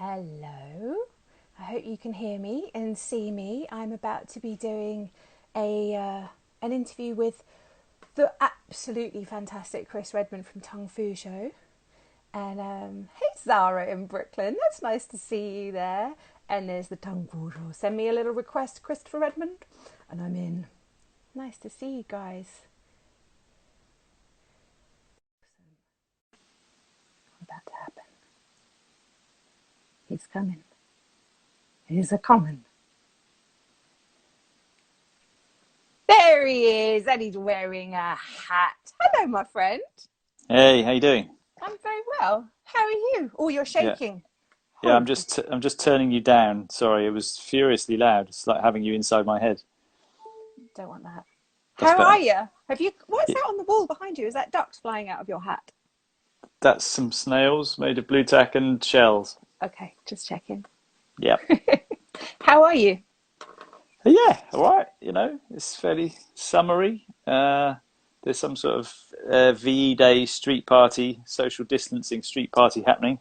Hello, I hope you can hear me and see me. I'm about to be doing an interview with the absolutely fantastic Chris Redmond from Tung Fu Show. And hey, Zara in Brooklyn, that's nice to see you there. And there's the Tung Fu Show. Send me a little request, Christopher Redmond, and I'm in. Nice to see you guys. What's about to happen? He's coming. He's a coming. There he is, and he's wearing a hat. Hello, my friend. Hey, how you doing? I'm very well. How are you? Oh, you're Yeah, shaking. yeah. Oh, I'm just turning you down. Sorry, it was furiously loud. It's like having you inside my head. don't want that. That's How are better. you? Have you? What's Yeah, that on the wall behind you? Is that ducks flying out of your hat? that's some snails made of blue tack and shells. Okay, just checking. Yeah, How are you? yeah. All right. It's fairly summery. There's some sort of VE Day street party, social distancing street party happening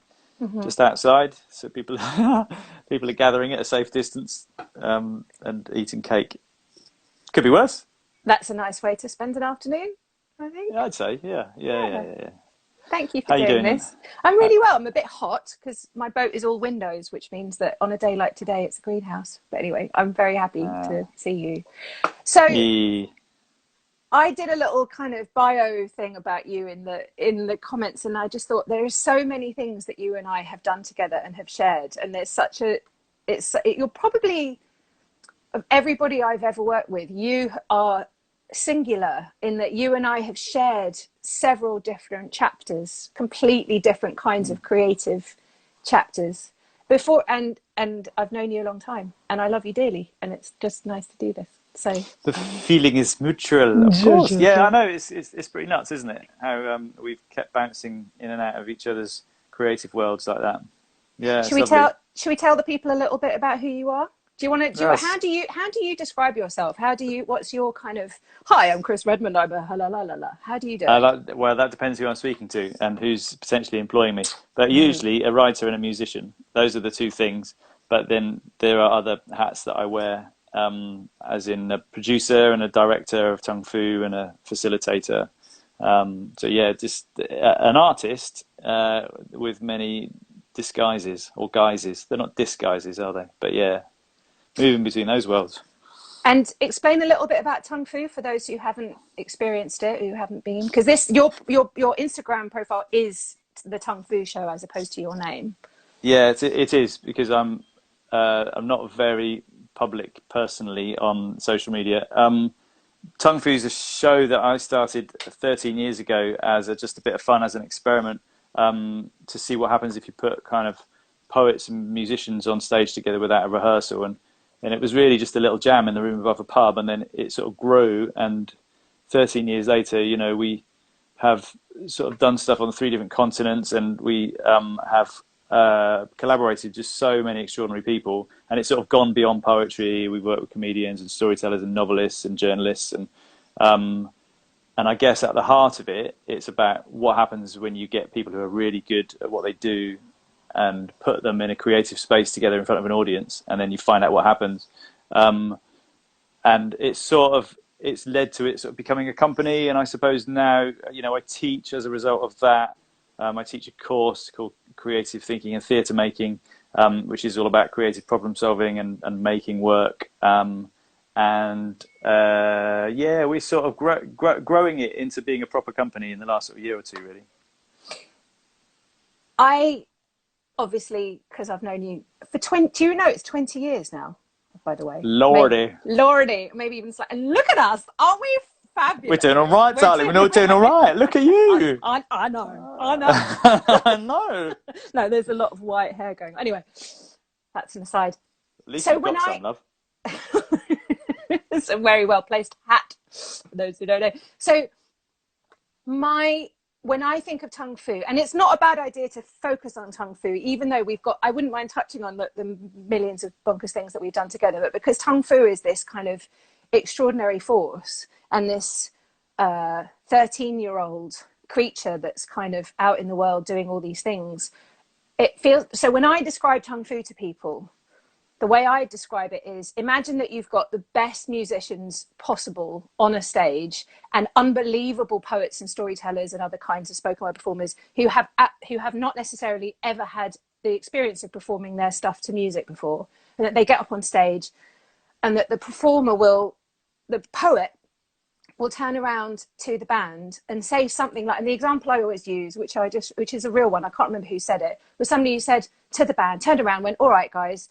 just outside. So people people are gathering at a safe distance and eating cake. Could be worse. That's a nice way to spend an afternoon, I Yeah, think. I'd say. Yeah, yeah, yeah, Yeah. yeah, yeah. Thank you for How you doing doing? this. I'm Uh, really well. I'm a bit hot because my boat is all windows, which means that on a day like today, it's a greenhouse. But anyway, I'm very happy Uh, to see you. So yeah. I did a little kind of bio thing about you in the comments, and I just thought there are so many things that you and I have done together and have shared, and there's such a you're probably of everybody I've ever worked with, you are singular in that you and I have shared several different chapters, completely different kinds of creative chapters before, and I've known you a long time, and I love you dearly, and it's just nice to do this. So The feeling is mutual, of course. Yeah, I know. It's pretty nuts, isn't it? How we've kept bouncing in and out of each other's creative worlds like that. Yeah, should it's we lovely. tell the people a little bit about who you are? Do you want to Yes. how do you describe yourself? What's your kind of, hi, I'm Chris Redmond, I'm a la la la la. How do you do it? Well, that depends who I'm speaking to and who's potentially employing me. But usually, a writer and a musician. Those are the two things. But then there are other hats that I wear, as in a producer and a director of Tung Fu and a facilitator. So yeah, just an artist with many disguises or guises. They're not disguises, are they? But yeah, moving between those worlds. And explain a little bit about Tung Fu for those who haven't experienced it, who haven't been, because this your Instagram profile is the Tung Fu Show as opposed to your name. Yeah, it is because I'm not very public personally on social media. Tung Fu is a show that I started 13 years ago as just a bit of fun, as an experiment, to see what happens if you put kind of poets and musicians on stage together without a rehearsal. And it was really just a little jam in the room above a pub, and then it sort of grew. And 13 years later, we have sort of done stuff on three different continents, and we have collaborated with just so many extraordinary people, and it's sort of gone beyond poetry. We've worked with comedians and storytellers and novelists and journalists, um, and I guess at the heart of it, it's about what happens when you get people who are really good at what they do and put them in a creative space together in front of an audience, and then you find out what happens. Um, and it's led to it sort of becoming a company. And I suppose now, I teach as a result of that. I teach a course called Creative Thinking and Theatre Making, which is all about creative problem solving and making work. Yeah, we're sort of growing it into being a proper company in the last sort of year or two, really. I obviously, because I've known you for 20, do you know it's 20 years now, by the way? Maybe, Lordy, Lordy, maybe even slightly. And look at us, aren't we we're fabulous? doing all right, We're darling. doing We're not doing all right. right. Look at you. I know, I know. I know. No, there's a lot of white hair going on. Anyway, that's an aside. At least So you've when got I, some, love. it's a very well placed hat, for those who don't know. So my when I think of Tung Fu, and it's not a bad idea to focus on Tung Fu, even though I wouldn't mind touching on the millions of bonkers things that we've done together, but because Tung Fu is this kind of extraordinary force and this 13-year-old creature that's kind of out in the world doing all these things, it feels, so when I describe Tung Fu to people, the way I describe it is, imagine that you've got the best musicians possible on a stage and unbelievable poets and storytellers and other kinds of spoken word performers who have not necessarily ever had the experience of performing their stuff to music before, and that they get up on stage and that the poet will turn around to the band and say something like, and the example I always use, which is a real one, I can't remember who said it, was somebody who said to the band, turned around, went, "All right, guys,"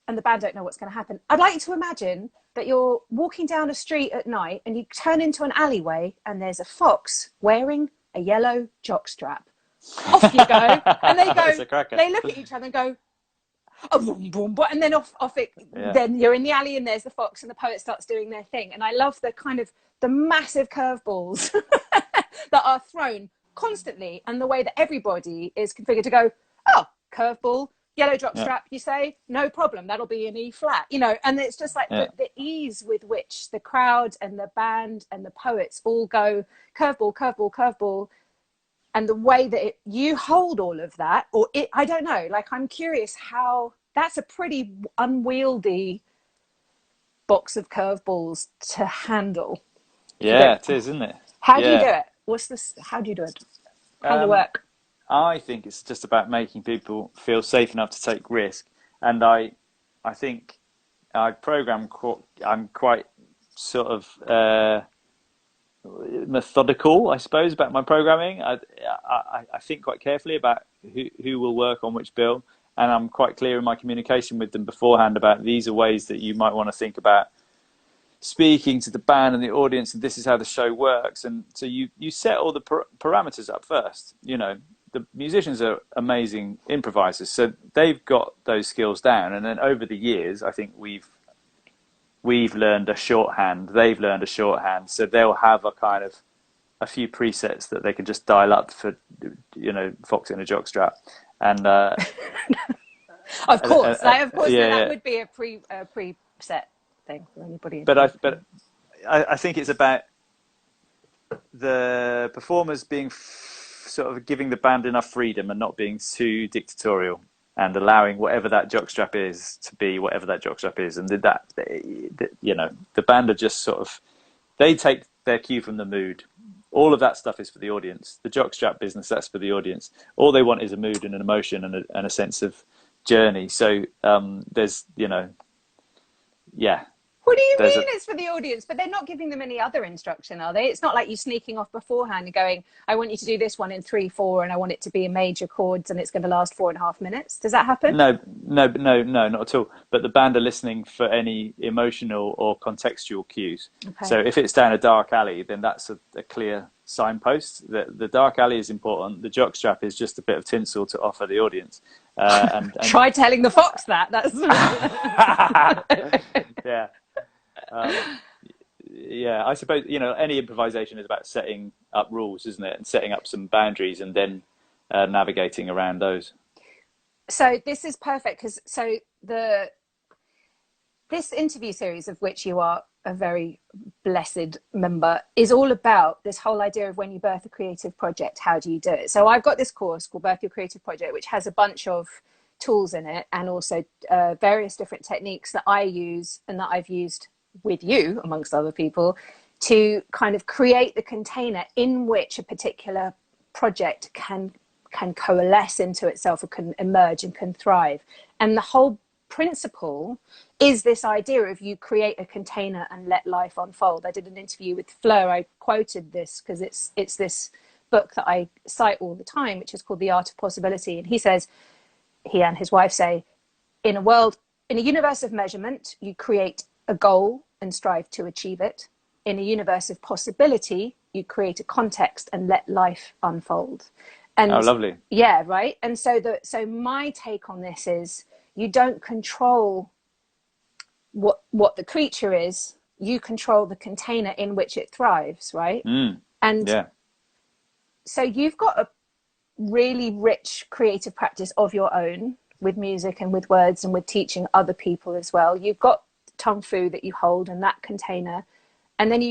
and the band don't know what's going to happen. I'd like you to imagine that you're walking down a street at night and you turn into an alleyway and there's a fox wearing a yellow jockstrap. Off you go. And they look at each other and go, oh, boom, boom, boom, and then off it. Yeah. Then you're in the alley and there's the fox and the poet starts doing their thing. And I love the kind of the massive curveballs that are thrown constantly, and the way that everybody is configured to go, oh, curveball, yellow jockstrap, you say, no problem, that'll be an E flat, and it's just like the ease with which the crowd and the band and the poets all go curveball, curveball, curveball, and the way that you hold all of that, I don't know, like, I'm curious how that's a pretty unwieldy box of curveballs to handle. Yeah, it is, isn't it? How do you do it? How do you do it? How does it work? I think it's just about making people feel safe enough to take risk, and I think I program. I'm quite sort of methodical, I suppose, about my programming. I think quite carefully about who will work on which bill, and I'm quite clear in my communication with them beforehand about these are ways that you might want to think about speaking to the band and the audience, and this is how the show works. And so you set all the parameters up first. The musicians are amazing improvisers, so they've got those skills down. And then over the years, I think we've learned a shorthand. They've learned a shorthand, so they'll have a few presets that they can just dial up for, fox in a jockstrap. And of course, that would be a preset thing for anybody. But I think it's about the performers being sort of giving the band enough freedom and not being too dictatorial, and allowing whatever that jockstrap is to be whatever that jockstrap is. And the band are just sort of, they take their cue from the mood. All of that stuff is for the audience. The jockstrap business, that's for the audience. All they want is a mood and an emotion and a sense of journey. So there's, What do you mean it's for the audience? But they're not giving them any other instruction, are they? It's not like you sneaking off beforehand and going, I want you to do this one in 3/4 and I want it to be in major chords and it's going to last 4.5 minutes. Does that happen? No, not at all. But the band are listening for any emotional or contextual cues. Okay. So if it's down a dark alley, then that's a clear signpost. The dark alley is important. The jockstrap is just a bit of tinsel to offer the audience. And try telling the fox that. That's yeah. I suppose, any improvisation is about setting up rules, isn't it? And setting up some boundaries and then navigating around those. So this is perfect because this interview series, of which you are a very blessed member, is all about this whole idea of when you birth a creative project, how do you do it? So I've got this course called Birth Your Creative Project, which has a bunch of tools in it, and also various different techniques that I use and that I've used with you, amongst other people, to kind of create the container in which a particular project can coalesce into itself, or can emerge and can thrive. And the whole principle is this idea of you create a container and let life unfold. I did an interview with Fleur. I quoted this because it's this book that I cite all the time, which is called The Art of Possibility. And he says, he and his wife say, in a universe of measurement, you create a goal and strive to achieve it. In a universe of possibility, you create a context and let life unfold. And oh, lovely. Yeah, right. And so my take on this is, you don't control what the creature is, you control the container in which it thrives, right? And so you've got a really rich creative practice of your own with music and with words and with teaching other people as well. You've got Tung Fu that you hold in that container, and then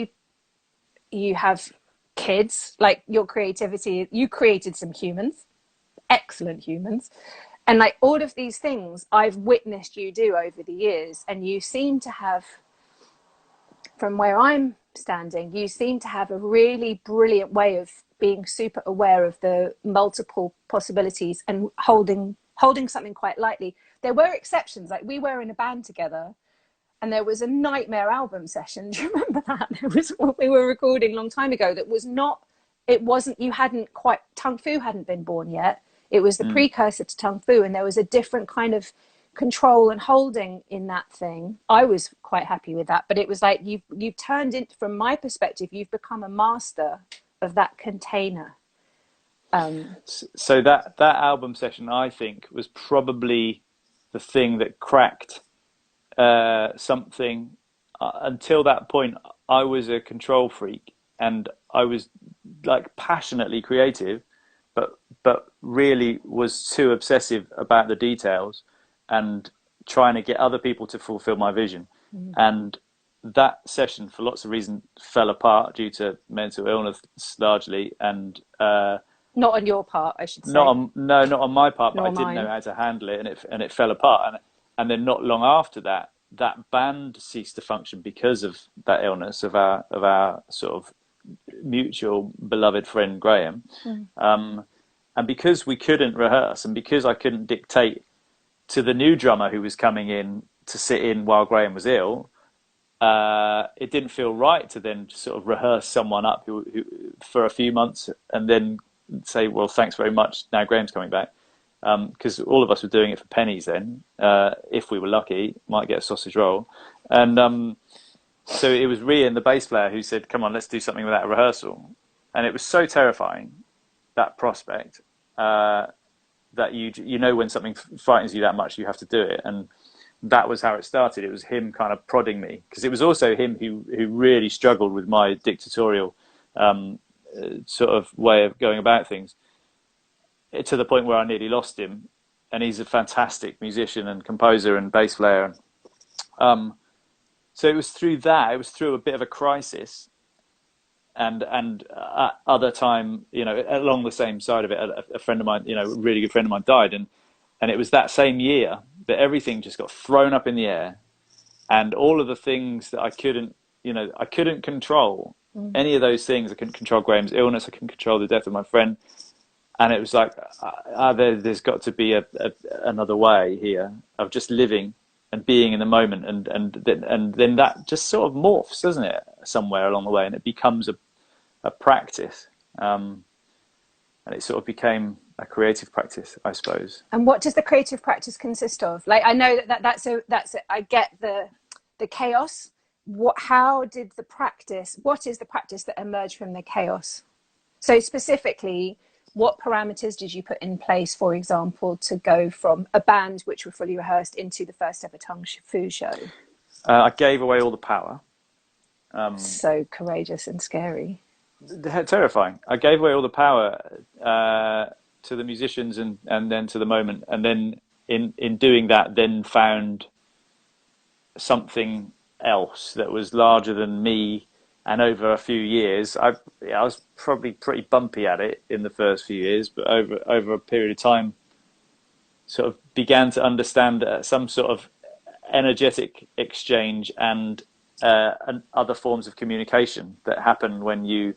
you have kids, like your creativity. You created some humans, excellent humans. And like all of these things I've witnessed you do over the years, and you seem to have, from where I'm standing, you seem to have a really brilliant way of being super aware of the multiple possibilities and holding something quite lightly. There were exceptions, like we were in a band together and there was a nightmare album session. Do you remember that? It was what we were recording a long time ago. That was not, it wasn't, you hadn't quite, Tung Fu hadn't been born yet. It was the precursor to Tung Fu, and there was a different kind of control and holding in that thing. I was quite happy with that, but it was like you've turned into, from my perspective, you've become a master of that container. So that album session, I think, was probably the thing that cracked something. Until that point, I was a control freak, and I was like passionately creative, but really was too obsessive about the details and trying to get other people to fulfill my vision. And that session, for lots of reasons, fell apart due to mental illness largely, and not on your part, I should say. Not on my part, but Nor I didn't mine. know how to handle it, and it fell apart. And then not long after that, that band ceased to function because of that illness of our sort of mutual beloved friend Graham. And because we couldn't rehearse, and because I couldn't dictate to the new drummer who was coming in to sit in while Graham was ill, it didn't feel right to then sort of rehearse someone up who for a few months and then say, well, thanks very much, now Graham's coming back. Because all of us were doing it for pennies then. If we were lucky, might get a sausage roll. And so it was Rian, the bass player, who said, come on, let's do something without a rehearsal. And it was so terrifying, that prospect, that you know when something frightens you that much, you have to do it. And that was how it started. It was him kind of prodding me, because it was also him who really struggled with my dictatorial sort of way of going about things, to the point where I nearly lost him. And he's a fantastic musician and composer and bass player. So it was through that, it was through a bit of a crisis, and at other time, you know, along the same side of it, a friend of mine, you know, a really good friend of mine died, and it was that same year that everything just got thrown up in the air, and all of the things that I couldn't control, any of those things. I couldn't control Graham's illness, I couldn't control the death of my friend, and it was like, there's got to be another way here of just living and being in the moment, and then that just sort of morphs, doesn't it, somewhere along the way, and it becomes a practice, and it sort of became a creative practice, I suppose. And what does the creative practice consist of? Like, I know that's I get the chaos. How did the practice? What is the practice that emerged from the chaos? So specifically, what parameters did you put in place, for example, to go from a band which were fully rehearsed into the first ever Tung Fu show? I gave away all the power. So courageous and scary. Terrifying. I gave away all the power to the musicians and then to the moment. And then in doing that, then found something else that was larger than me. And over a few years, I was probably pretty bumpy at it in the first few years, but over a period of time, sort of began to understand some sort of energetic exchange and other forms of communication that happen when you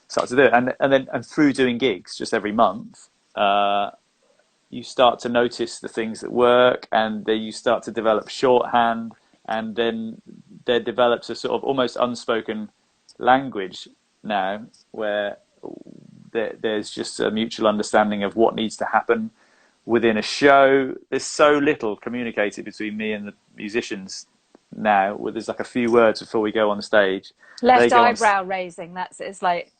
start to do it. And through doing gigs just every month, you start to notice the things that work, and then you start to develop shorthand, and then there develops a sort of almost unspoken language now, where there's just a mutual understanding of what needs to happen within a show. There's so little communicated between me and the musicians now, where there's like a few words before we go on stage. Left eyebrow raising. It's like,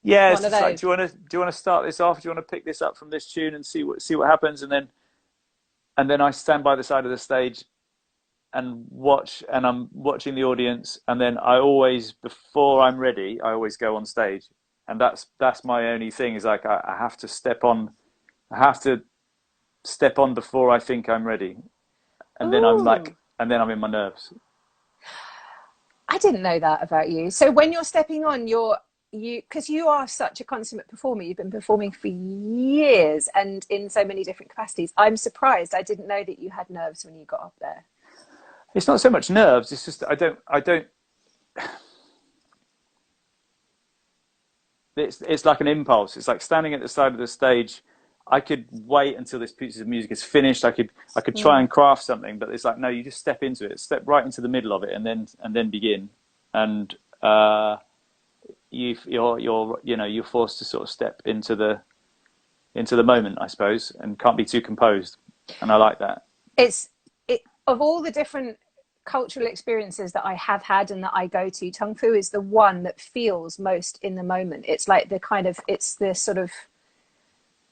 yeah, it's like, do you want to start this off? Do you want to pick this up from this tune and see what happens? And then I stand by the side of the stage and watch, and I'm watching the audience, and then I always, before I'm ready, I always go on stage, and that's my only thing, is like I have to step on before I think I'm ready, and then I'm in my nerves. I didn't know that about you. So when you're stepping on, you're because you are such a consummate performer, you've been performing for years and in so many different capacities. I'm surprised. I didn't know that you had nerves when you got up there. It's not so much nerves. It's just I don't. It's like an impulse. It's like standing at the side of the stage. I could wait until this piece of music is finished. I could try and craft something, but it's like, no, you just step into it, step right into the middle of it, and then begin. And you're forced to sort of step into the moment, I suppose, and can't be too composed. And I like that. Of all the different cultural experiences that I have had and that I go to, Tung Fu is the one that feels most in the moment. It's like it's the sort of,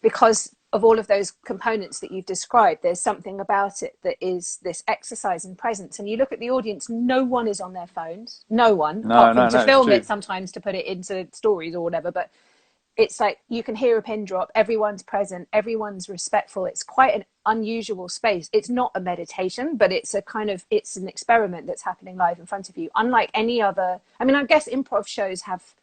because of all of those components that you've described, there's something about it that is this exercise in presence. And you look at the audience, no one is on their phones. No one, apart from to film it sometimes, to put it into stories or whatever. But it's like you can hear a pin drop. Everyone's present. Everyone's respectful. It's quite an unusual space. It's not a meditation, but it's it's an experiment that's happening live in front of you. Unlike any other, I mean, I guess improv shows have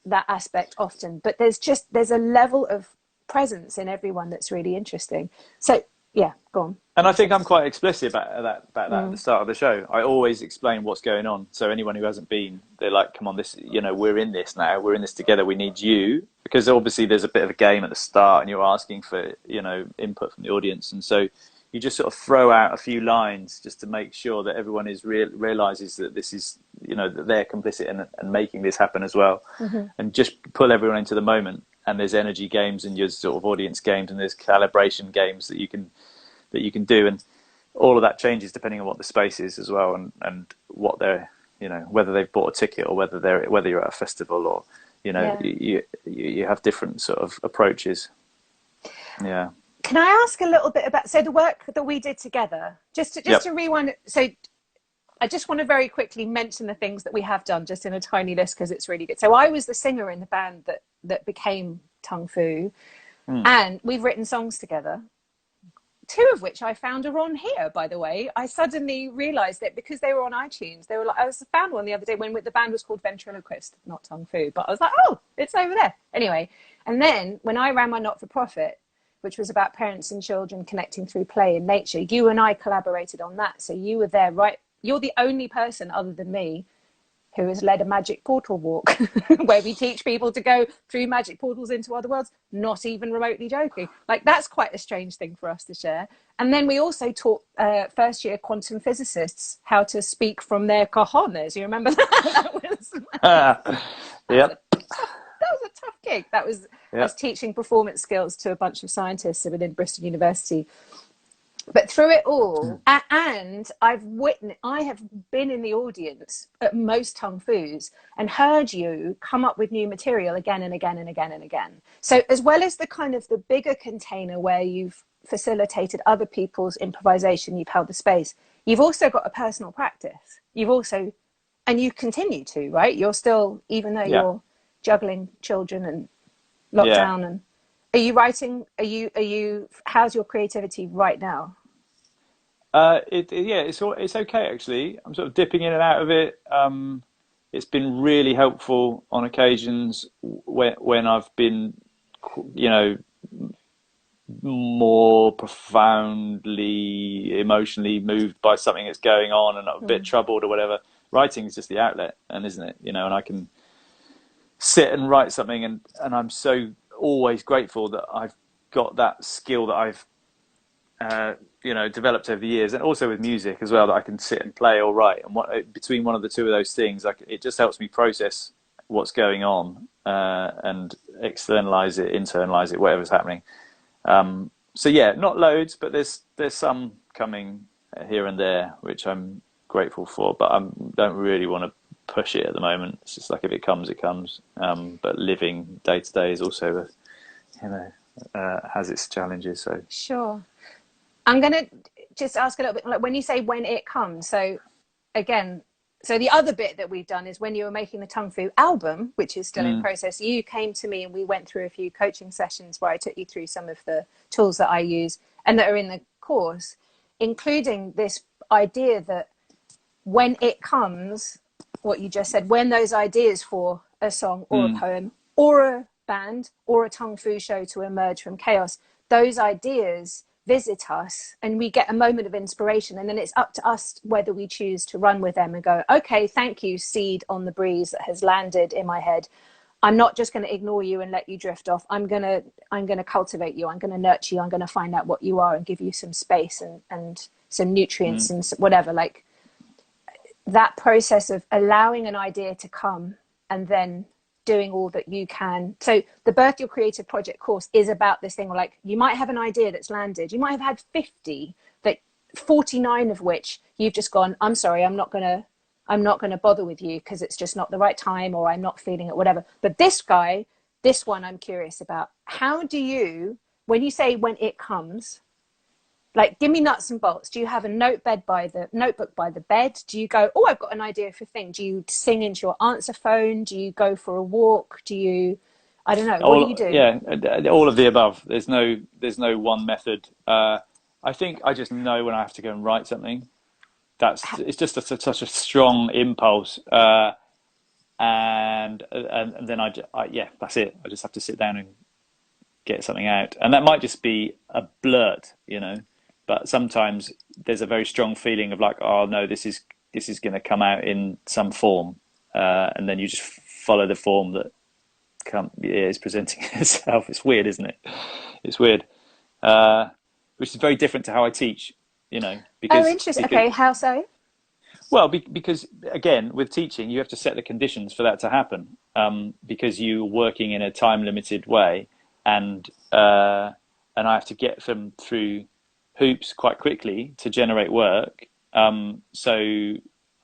that aspect often, but there's a level of presence in everyone that's really interesting. So yeah, go on. And I think I'm quite explicit about that at the start of the show. I always explain what's going on, so anyone who hasn't been, they're like, come on, this, we're in this now, we're in this together, we need you, because obviously there's a bit of a game at the start and you're asking for input from the audience, and so you just sort of throw out a few lines just to make sure that everyone realizes that this is, that they're complicit in making this happen as well. And just pull everyone into the moment. And there's energy games and there's sort of audience games and there's calibration games that you can do, and all of that changes depending on what the space is as well, and what they're, whether they've bought a ticket or whether you're at a festival, or you have different sort of approaches. Yeah. Can I ask a little bit about the work that we did together? Just to rewind. So I just want to very quickly mention the things that we have done, just in a tiny list, because it's really good. So I was the singer in the band that became Tung Fu, and we've written songs together. 2 of which I found are on here, by the way. I suddenly realised that because they were on iTunes, they were like, I found one the other day when the band was called Ventriloquist, not Tung Fu, but I was like, oh, it's over there. Anyway, and then when I ran my not-for-profit, which was about parents and children connecting through play and nature, you and I collaborated on that. So you were there, right? You're the only person other than me who has led a magic portal walk where we teach people to go through magic portals into other worlds, not even remotely joking. Like, that's quite a strange thing for us to share. And then we also taught first-year quantum physicists how to speak from their cojones. You remember that? Yep. That was a tough gig. That was us teaching performance skills to a bunch of scientists within Bristol University. But through it all, and I have been in the audience at most Tung Fus and heard you come up with new material again and again and again and again. So as well as the kind of the bigger container where you've facilitated other people's improvisation, you've held the space, you've also got a personal practice. And you continue to, right? You're still, even though you're juggling children and lockdown and... Are you writing? How's your creativity right now? It's okay actually. I'm sort of dipping in and out of it. It's been really helpful on occasions when I've been, more profoundly emotionally moved by something that's going on and I'm a bit troubled or whatever. Writing is just the outlet, isn't it? And I can sit and write something, and I'm so always grateful that I've got that skill that I've developed over the years, and also with music as well, that I can sit and play or write, and between one of the two of those things, it just helps me process what's going on and externalize it, internalize it, whatever's happening. So not loads, but there's some coming here and there which I'm grateful for, but I don't really want to push it at the moment. It's just like, if it comes, it comes. But living day to day is also, has its challenges. So sure. I'm going to just ask a little bit, like, when you say when it comes, so again, so the other bit that we've done is when you were making the Tung Fu album, which is still in process, you came to me and we went through a few coaching sessions where I took you through some of the tools that I use and that are in the course, including this idea that when it comes, what you just said, when those ideas for a song or a Mm, poem or a band or a tongue fu show to emerge from chaos, those ideas visit us and we get a moment of inspiration, and then it's up to us whether we choose to run with them and go, okay, thank you, seed on the breeze that has landed in my head. I'm not just going to ignore you and let you drift off. I'm going to cultivate you. I'm going to nurture you. I'm going to find out what you are and give you some space and some nutrients mm, and whatever. Like that process of allowing an idea to come and then doing all that you can. So the Birth Your Creative Project course is about this thing. Like you might have an idea that's landed. You might have had 50, that 49 of which you've just gone, I'm sorry, I'm not going to bother with you because it's just not the right time, or I'm not feeling it, whatever. But this one I'm curious about. How do you, when you say when it comes, like, give me nuts and bolts. Do you have a notebook by the bed? Do you go, oh, I've got an idea for a thing? Do you sing into your answer phone? Do you go for a walk? Do you, I don't know, what do you all do? yeah, all of the above. There's no one method. I think I just know when I have to go and write something. It's just such a strong impulse, and then yeah, that's it. I just have to sit down and get something out, and that might just be a blurt, but sometimes there's a very strong feeling of like, oh no, this is going to come out in some form, and then you just follow the form that is presenting itself. It's weird, isn't it? It's weird, which is very different to how I teach, Oh, because interesting. Okay, how so? well, because again, with teaching, you have to set the conditions for that to happen, because you're working in a time limited way, and and I have to get them through hoops quite quickly to generate work. So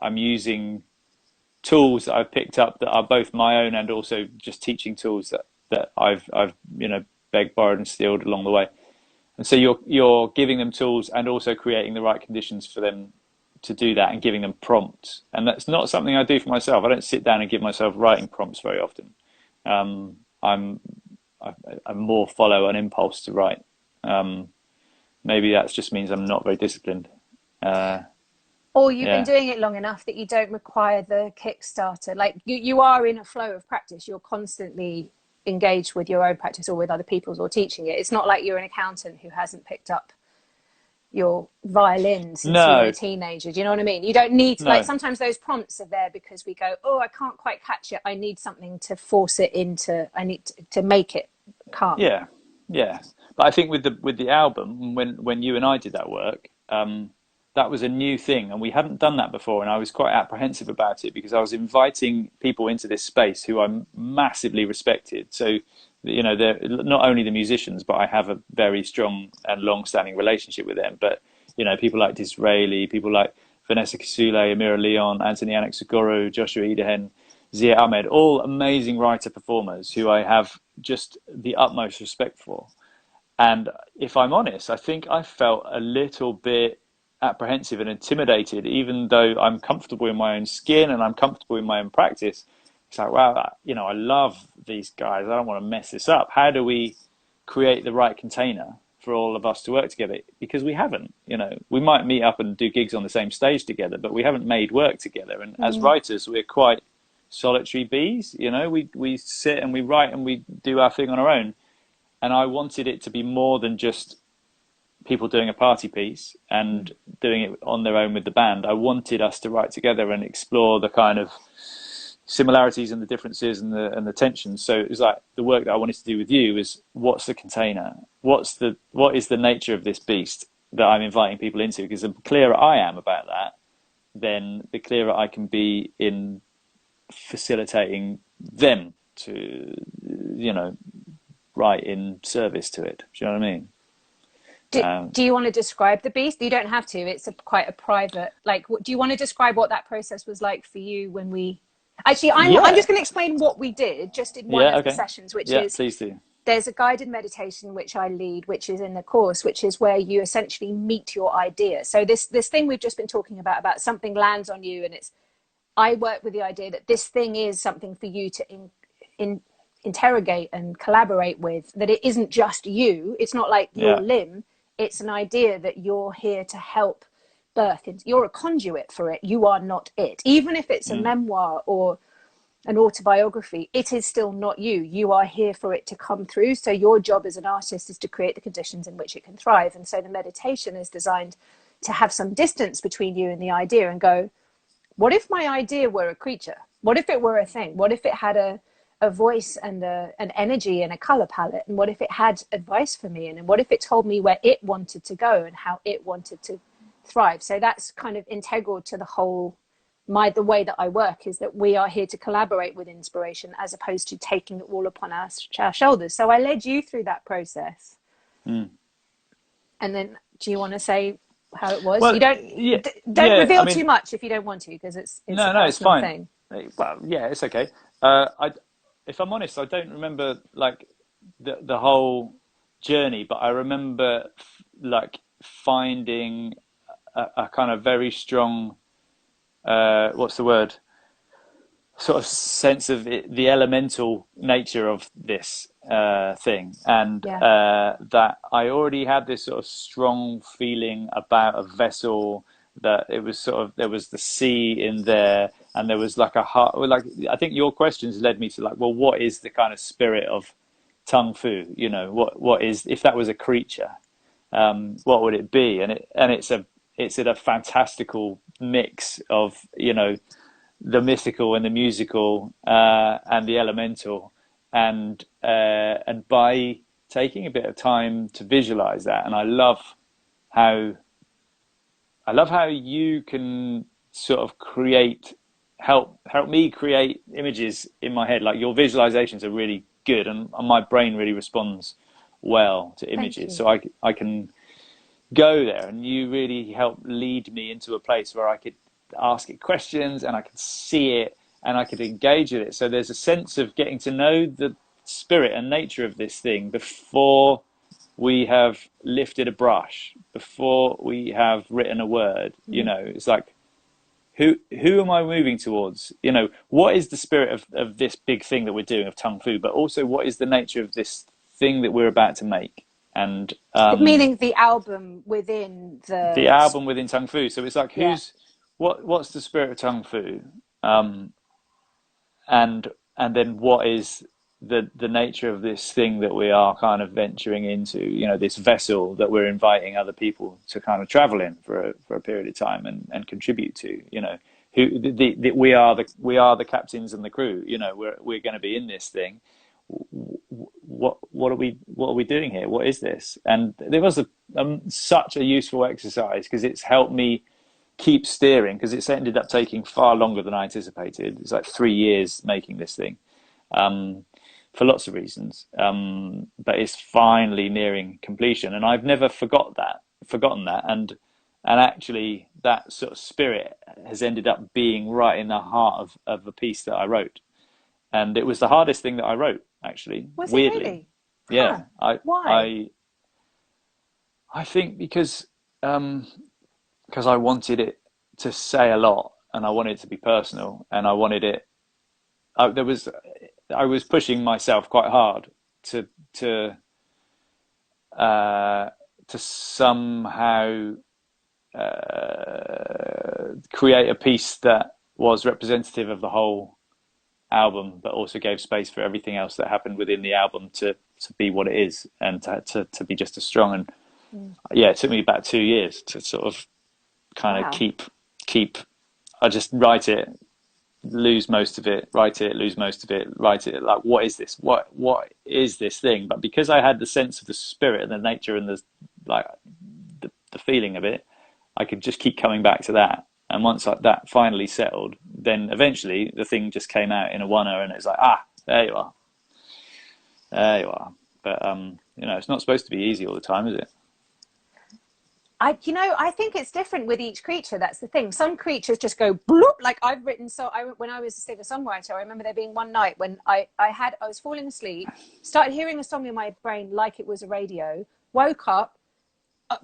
I'm using tools that I've picked up that are both my own and also just teaching tools that I've begged, borrowed, and stealed along the way. And so you're giving them tools and also creating the right conditions for them to do that, and giving them prompts. And that's not something I do for myself. I don't sit down and give myself writing prompts very often. Um, I'm I more follow an impulse to write. Maybe that just means I'm not very disciplined. Uh, Or you've been yeah, doing it long enough that you don't require the Kickstarter. Like you are in a flow of practice. You're constantly engaged with your own practice or with other people's or teaching it. It's not like you're an accountant who hasn't picked up your violin since you were a no, teenager. Do you know what I mean? You don't need to, like, no, sometimes those prompts are there because we go, oh, I can't quite catch it. I need something to force it into, I need to make it come. yeah, yeah. But I think with the album, when you and I did that work, that was a new thing, and we hadn't done that before, and I was quite apprehensive about it because I was inviting people into this space who I massively respected. So, they're not only the musicians, but I have a very strong and long-standing relationship with them. But people like Disraeli, people like Vanessa Kisule, Amira Leon, Anthony Anaxagoro, Joshua Idehen, Zia Ahmed, all amazing writer performers who I have just the utmost respect for. And if I'm honest, I think I felt a little bit apprehensive and intimidated, even though I'm comfortable in my own skin and I'm comfortable in my own practice. It's like, wow, I love these guys. I don't want to mess this up. How do we create the right container for all of us to work together? Because we haven't, we might meet up and do gigs on the same stage together, but we haven't made work together. And as Mm. writers, we're quite solitary bees. We sit and we write and we do our thing on our own. And I wanted it to be more than just people doing a party piece and doing it on their own with the band. I wanted us to write together and explore the kind of similarities and the differences and the tensions. So it was like the work that I wanted to do with you is, what's the container? What is the nature of this beast that I'm inviting people into? Because the clearer I am about that, then the clearer I can be in facilitating them to, write in service to it. Do you know what I mean? Do, do you want to describe the beast? You don't have to. It's quite a private, like, do you want to describe what that process was like for you when we, actually, I'm Yeah. just going to explain what we did just in one Yeah. of the Okay. sessions, which Yeah. is, Please do. there's a guided meditation which I lead, which is in the course, which is where you essentially meet your idea. So this thing we've just been talking about something lands on you, and it's, I work with the idea that this thing is something for you to in, interrogate and collaborate with, that it isn't just you. It's not like you're Yeah. Limb. It's an idea that you're here to help birth. You're a conduit for it. You are not it. Even if it's a Mm. memoir or an autobiography, it is still not you. You are here for it to come through. So your job as an artist is to create the conditions in which it can thrive. And so the meditation is designed to have some distance between you and the idea and go, what if my idea were a creature? What if it were a thing? What if it had a voice and an energy and a color palette? And what if it had advice for me? And what if it told me where it wanted to go and how it wanted to thrive? So that's kind of integral to the whole, the way that I work is that we are here to collaborate with inspiration as opposed to taking it all upon our shoulders. So I led you through that process. And then do you want to say how it was? Well, You don't reveal too much if you don't want to, because it's a it's personal fine. thing. Well, yeah, it's okay. If I'm honest, I don't remember like the whole journey, but I remember like finding a kind of very strong, what's the word? Sort of sense of the elemental nature of this thing, and that I already had this sort of strong feeling about a vessel, that it was sort of, there was the sea in there, and there was like a heart. Like, I think your questions led me to like, well, what is the kind of spirit of Tung Fu? You know, what is, if that was a creature, what would it be? And it's a fantastical mix of, you know, the mythical and the musical, and the elemental, and by taking a bit of time to visualize that, and I love how you can sort of help me create images in my head. Like, your visualizations are really good, and my brain really responds well to images. So I can go there, and you really help lead me into a place where I could ask it questions, and I could see it, and I could engage with it. So there's a sense of getting to know the spirit and nature of this thing before we have lifted a brush, before we have written a word. You know, it's like, who am I moving towards? You know, what is the spirit of this big thing that we're doing, of Tung Fu, but also what is the nature of this thing that we're about to make? And Meaning the album within the album within Tung Fu. So it's like, what's the spirit of Tung Fu, and then what is the nature of this thing that we are kind of venturing into, you know, this vessel that we're inviting other people to kind of travel in for a period of time and contribute to, you know, we are the captains and the crew, you know, we're going to be in this thing. What are we doing here? What is this? And there was such a useful exercise, because it's helped me keep steering, because it's ended up taking far longer than I anticipated. It's like 3 years making this thing, for lots of reasons, but it's finally nearing completion, and I've never forgotten that, and actually that sort of spirit has ended up being right in the heart of a piece that I wrote, and it was the hardest thing that I wrote, actually. Was weirdly. it really? Yeah. Why? I think because I wanted it to say a lot, and I wanted it to be personal, and I wanted it. I was pushing myself quite hard to somehow create a piece that was representative of the whole album, but also gave space for everything else that happened within the album to be what it is, and to be just as strong. And it took me about 2 years to sort of kind of keep. I just write it, lose most of it, write it, lose most of it, write it. Like, what is this? What is this thing? But because I had the sense of the spirit and the nature and the feeling of it, I could just keep coming back to that. And once that finally settled, then eventually the thing just came out in a oneer, and it's like, there you are. But you know, it's not supposed to be easy all the time, is it? I think it's different with each creature. That's the thing. Some creatures just go bloop. Like I've written, when I was a singer-songwriter, I remember there being one night when I was falling asleep, started hearing a song in my brain like it was a radio, woke up,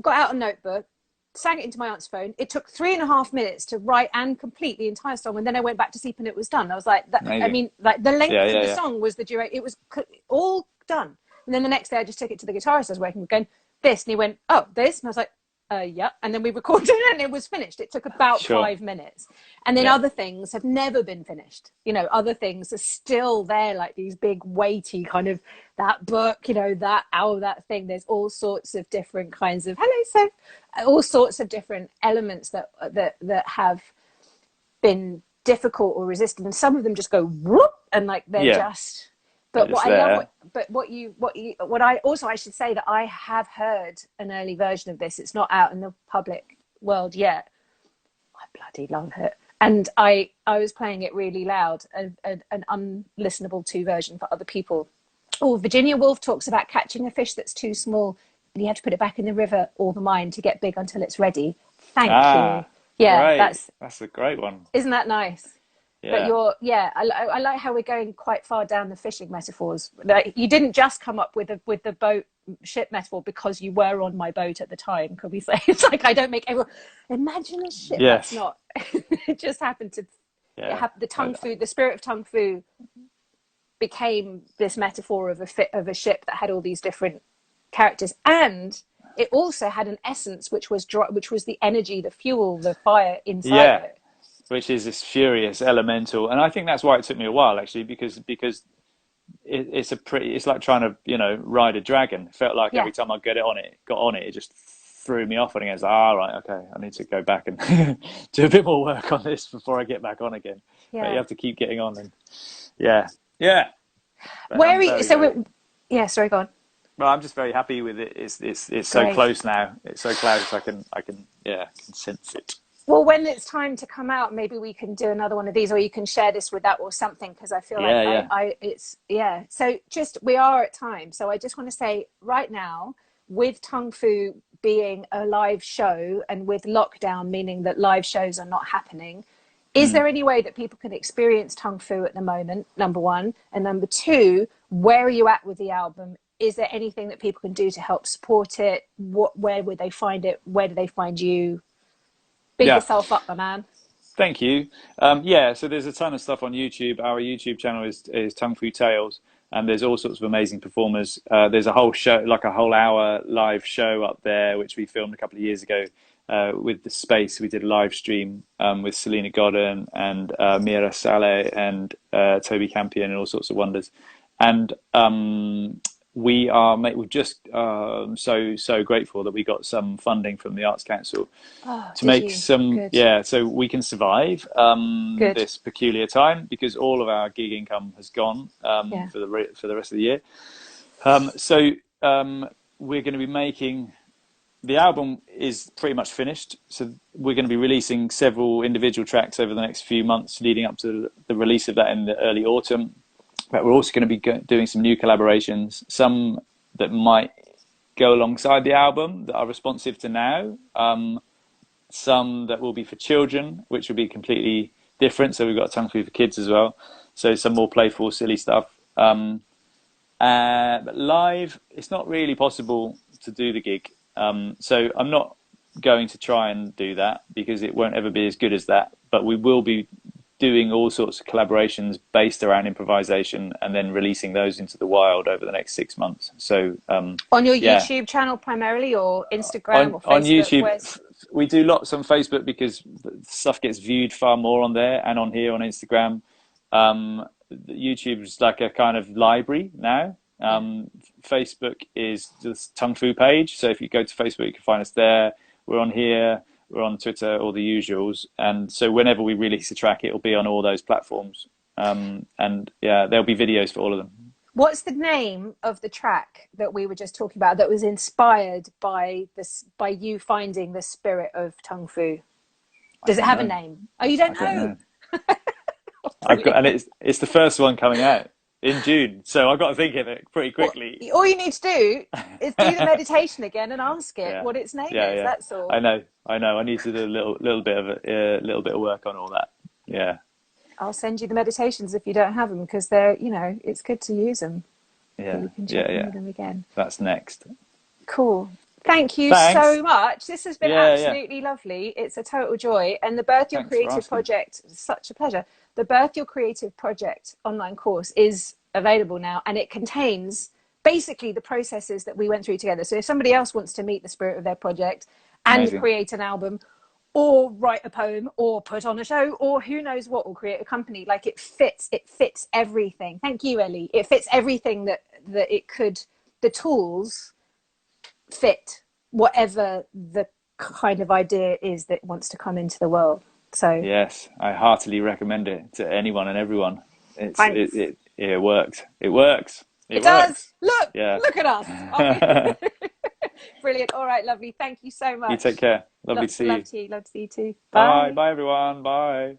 got out a notebook, sang it into my aunt's phone. It took 3.5 minutes to write and complete the entire song, and then I went back to sleep and it was done. I was like, I mean, like the length of the song was the duration. It was all done. And then the next day I just took it to the guitarist I was working with, going, this, and he went, oh, this, and I was like, yeah. And then we recorded it and it was finished. It took about Sure. 5 minutes. And then Yeah. other things have never been finished. You know, other things are still there, like these big weighty kind of, that book, you know, that owl, that thing. There's all sorts of different kinds of, hello, so all sorts of different elements that have been difficult or resistant. And some of them just go whoop and like they're Yeah. just, but Just what I there. love, what I also, I should say that I have heard an early version of this. It's not out in the public world yet. I bloody love it. And I was playing it really loud, an unlistenable to version for other people. Oh, Virginia Woolf talks about catching a fish that's too small and you have to put it back in the river or the mine to get big until it's ready. Thank you. Yeah, Great. That's a great one. isn't that nice? But Yeah. I like how we're going quite far down the fishing metaphors. Like, you didn't just come up with the boat ship metaphor because you were on my boat at the time. Could we say it's like I don't make everyone imagine a ship? Yes. That's not. It just happened to. Yeah. It happened, the spirit of Tung Fu became this metaphor of a ship that had all these different characters, and it also had an essence which was the energy, the fuel, the fire inside of it. Which is this furious elemental, and I think that's why it took me a while actually, because it's like trying to, you know, ride a dragon. It felt like every time I got on it, it just threw me off, and I was like, right, okay, I need to go back and do a bit more work on this before I get back on again. Yeah. But you have to keep getting on, and yeah. But Where are you? Sorry, go on. Well, I'm just very happy with it. It's so close now. It's so close. I can sense it. Well, when it's time to come out, maybe we can do another one of these, or you can share this with that or something, because I feel So we are at time. So I just want to say right now, with Tung Fu being a live show and with lockdown, meaning that live shows are not happening, is there any way that people can experience Tung Fu at the moment, number one? And number two, where are you at with the album? Is there anything that people can do to help support it? Where would they find it? Where do they find you? Big yourself up, my man. Thank you. So there's a ton of stuff on YouTube. Our YouTube channel is Tung Fu Tales, and there's all sorts of amazing performers. There's a whole show, like a whole hour live show up there, which we filmed a couple of years ago with The Space. We did a live stream with Selena Godin and Mira Saleh and Toby Campion and all sorts of wonders. And we're just so grateful that we got some funding from the Arts Council to make some, so we can survive this peculiar time, because all of our gig income has gone for the rest of the year. We're going to be making, the album is pretty much finished, so we're going to be releasing several individual tracks over the next few months leading up to the release of that in the early autumn. But we're also going to be doing some new collaborations, some that might go alongside the album that are responsive to now, some that will be for children, which will be completely different. So we've got Tung Fu for kids as well. So some more playful, silly stuff. But live, it's not really possible to do the gig. So I'm not going to try and do that because it won't ever be as good as that. But we will be doing all sorts of collaborations based around improvisation and then releasing those into the wild over the next 6 months. So on your YouTube channel primarily, or Instagram, or Facebook? On YouTube, we do lots on Facebook because stuff gets viewed far more on there, and on here on Instagram. YouTube's like a kind of library now. Facebook is just Tung Fu page, so if you go to Facebook you can find us there. We're on here. We're on Twitter, all the usuals. And so whenever we release a track, it'll be on all those platforms. And there'll be videos for all of them. What's the name of the track that we were just talking about that was inspired by you finding the spirit of Tung Fu? Does it have a name? Oh, you don't know? And it's the first one coming out in June, so I've got to think of it pretty quickly. All you need to do is do the meditation again and ask it what its name is. That's all. I know. I need to do a little bit of work on all that. Yeah. I'll send you the meditations if you don't have them, because they're, it's good to use them. Yeah. You can check them again. That's next. Cool. Thank you so much. This has been absolutely lovely. It's a total joy. And the Birth Your Creative Project, such a pleasure. The Birth Your Creative Project online course is available now, and it contains basically the processes that we went through together. So if somebody else wants to meet the spirit of their project and Amazing. create an album or write a poem or put on a show or who knows what, or create a company. Like it fits everything. Thank you, Ellie. It fits everything that it could. The tools fit whatever the kind of idea is that wants to come into the world. So Yes, I heartily recommend it to anyone and everyone. thanks. It works. It works. It It does. works. Look, Yeah. look at us. Aren't we? Brilliant. All right, lovely. Thank you so You take much. care. Lovely to Lots of see love you. to you. Love to see you too. Bye. Bye. Bye everyone. Bye.